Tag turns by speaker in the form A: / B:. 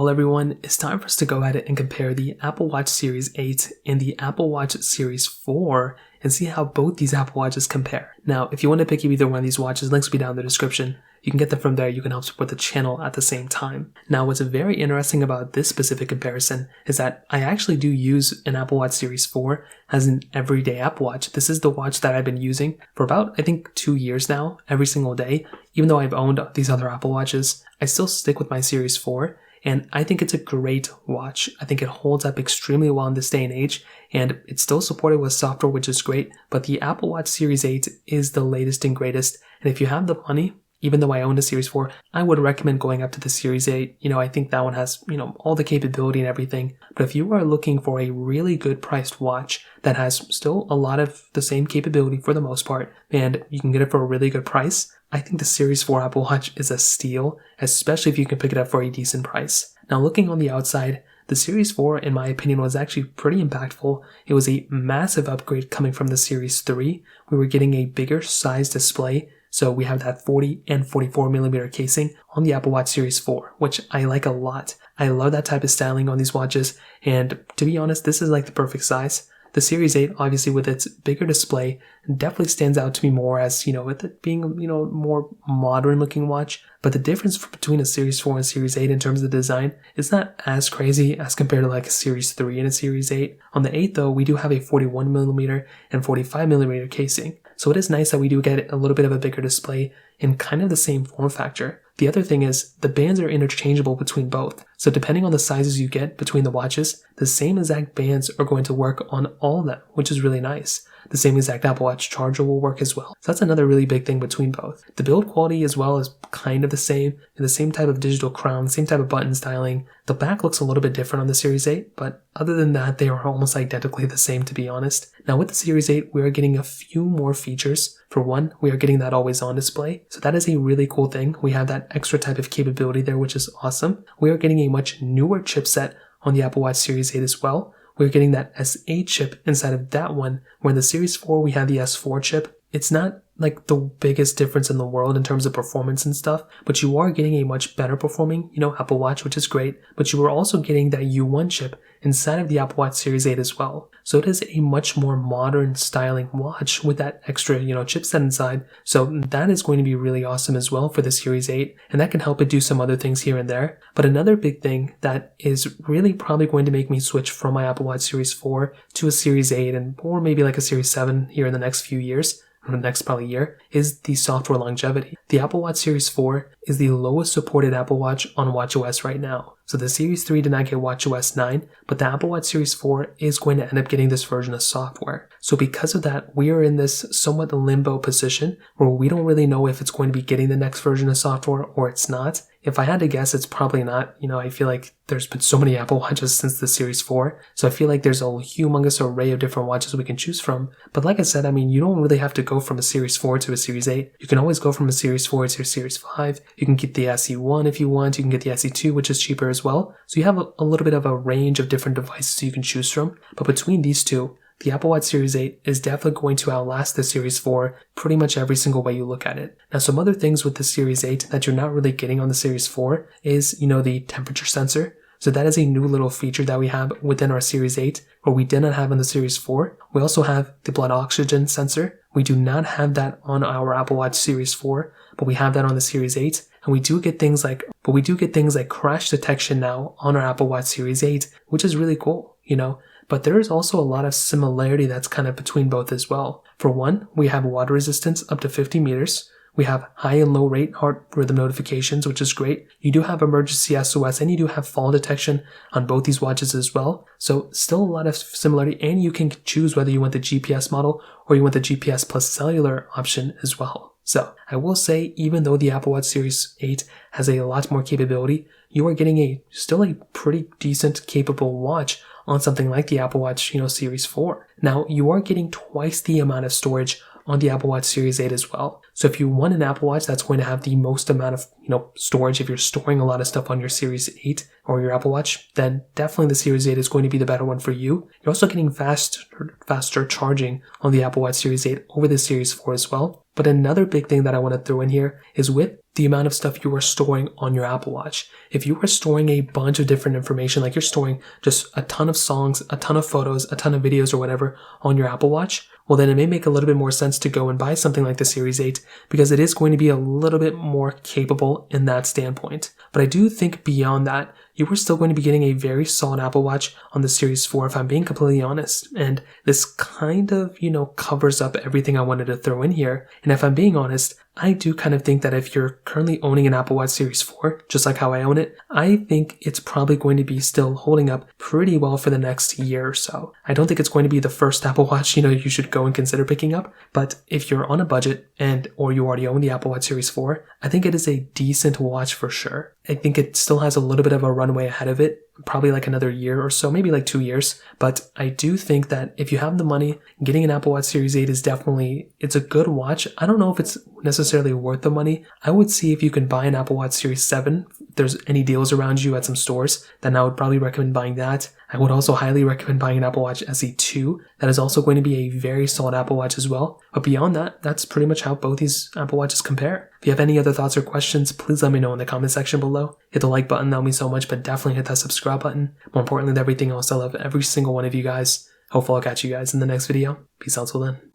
A: Well everyone, it's time for us to go ahead and compare the Apple Watch Series 8 and the Apple Watch Series 4 and see how both these Apple Watches compare. Now, if you want to pick up either one of these watches, links will be down in the description. You can get them from there. You can help support the channel at the same time. Now, what's very interesting about this specific comparison is that I actually do use an Apple Watch Series 4 as an everyday Apple Watch. This is the watch that I've been using for about, I think, 2 years now, every single day. Even though I've owned these other Apple Watches, I still stick with my Series 4. And I think it's a great watch. I think it holds up extremely well in this day and age, and it's still supported with software, which is great. But the Apple Watch Series 8 is the latest and greatest. And if you have the money, even though I own a Series 4, I would recommend going up to the Series 8. I think that one has, all the capability and everything. But if you are looking for a really good priced watch that has still a lot of the same capability for the most part, and you can get it for a really good price, I think the Series 4 Apple Watch is a steal, especially if you can pick it up for a decent price. Now, looking on the outside, the Series 4, in my opinion, was actually pretty impactful. It was a massive upgrade coming from the Series 3. We were getting a bigger size display. So we have that 40 and 44 millimeter casing on the Apple Watch Series 4, which I like a lot. I love that type of styling on these watches. And to be honest, this is like the perfect size. The Series 8, obviously with its bigger display, definitely stands out to me more as, with it being, more modern looking watch. But the difference between a Series 4 and Series 8 in terms of the design is not as crazy as compared to like a Series 3 and a Series 8. On the 8 though, we do have a 41 millimeter and 45 millimeter casing. So it is nice that we do get a little bit of a bigger display in kind of the same form factor. The other thing is the bands are interchangeable between both. So depending on the sizes you get between the watches, the same exact bands are going to work on all of them, which is really nice. The same exact Apple Watch charger will work as well. So that's another really big thing between both. The build quality as well is kind of the same, and the same type of digital crown, same type of button styling. The back looks a little bit different on the Series 8, but other than that, they are almost identically the same, to be honest. Now with the Series 8, we are getting a few more features. For one, we are getting that always-on display. So that is a really cool thing. We have that extra type of capability there, which is awesome. We are getting a much newer chipset on the Apple Watch Series 8 as well. We're getting that S8 chip inside of that one, where in the Series 4 we have the S4 chip. It's not like the biggest difference in the world in terms of performance and stuff, but you are getting a much better performing, Apple Watch, which is great, but you are also getting that U1 chip inside of the Apple Watch Series 8 as well. So it is a much more modern styling watch with that extra, chipset inside. So that is going to be really awesome as well for the Series 8, and that can help it do some other things here and there. But another big thing that is really probably going to make me switch from my Apple Watch Series 4 to a Series 8 or maybe like a Series 7 here in the next few years, or the next probably year, is the software longevity. The Apple Watch Series 4 is the lowest supported Apple Watch on watchOS right now. So the Series 3 did not get watchOS 9, but the Apple Watch Series 4 is going to end up getting this version of software. So because of that, we are in this somewhat limbo position where we don't really know if it's going to be getting the next version of software or it's not. If I had to guess, it's probably not. I feel like there's been so many Apple Watches since the Series 4, so I feel like there's a humongous array of different watches we can choose from. But like I said, you don't really have to go from a Series 4 to a Series 8. You can always go from a Series 4 to a Series 5. You can get the SE1 if you want. You can get the SE2, which is cheaper as well. So you have a little bit of a range of different devices you can choose from. But between these two, the Apple Watch Series 8 is definitely going to outlast the Series 4 pretty much every single way you look at it. Now, some other things with the Series 8 that you're not really getting on the Series 4 is, the temperature sensor. So that is a new little feature that we have within our Series 8, where we did not have in the Series 4. We also have the blood oxygen sensor. We do not have that on our Apple Watch Series 4, but we have that on the Series 8. And we do get things like crash detection now on our Apple Watch Series 8, which is really cool, But there is also a lot of similarity that's kind of between both as well. For one, we have water resistance up to 50 meters. We have high and low rate heart rhythm notifications, which is great. You do have emergency SOS, and you do have fall detection on both these watches as well. So still a lot of similarity, and you can choose whether you want the GPS model or you want the GPS plus cellular option as well. So I will say, even though the Apple Watch Series 8 has a lot more capability, you are getting still a pretty decent capable watch on something like the Apple Watch, Series 4. Now, you are getting twice the amount of storage on the Apple Watch Series 8 as well. So if you want an Apple Watch that's going to have the most amount of, storage, if you're storing a lot of stuff on your Series 8 or your Apple Watch, then definitely the Series 8 is going to be the better one for you. You're also getting faster charging on the Apple Watch Series 8 over the Series 4 as well. But another big thing that I want to throw in here is with the amount of stuff you are storing on your Apple Watch. If you are storing a bunch of different information, like you're storing just a ton of songs, a ton of photos, a ton of videos or whatever on your Apple Watch, well then it may make a little bit more sense to go and buy something like the Series 8 because it is going to be a little bit more capable in that standpoint. But I do think beyond that, you are still going to be getting a very solid Apple Watch on the Series 4 if I'm being completely honest. And this kind of, covers up everything I wanted to throw in here. And if I'm being honest, I do kind of think that if you're currently owning an Apple Watch Series 4, just like how I own it, I think it's probably going to be still holding up pretty well for the next year or so. I don't think it's going to be the first Apple Watch, you should go and consider picking up. But if you're on a budget or you already own the Apple Watch Series 4, I think it is a decent watch for sure. I think it still has a little bit of a runway ahead of it, probably like another year or so, maybe like 2 years. But I do think that if you have the money, getting an Apple Watch Series 8 is it's a good watch. I don't know if it's necessarily worth the money. I would see if you can buy an Apple Watch Series 7. If there's any deals around you at some stores, then I would probably recommend buying that. I would also highly recommend buying an Apple Watch SE 2. That is also going to be a very solid Apple Watch as well. But beyond that, that's pretty much how both these Apple Watches compare. If you have any other thoughts or questions, please let me know in the comment section below. Hit the like button, that would mean so much, but definitely hit that subscribe button. More importantly than everything else, I love every single one of you guys. Hopefully I'll catch you guys in the next video. Peace out till then.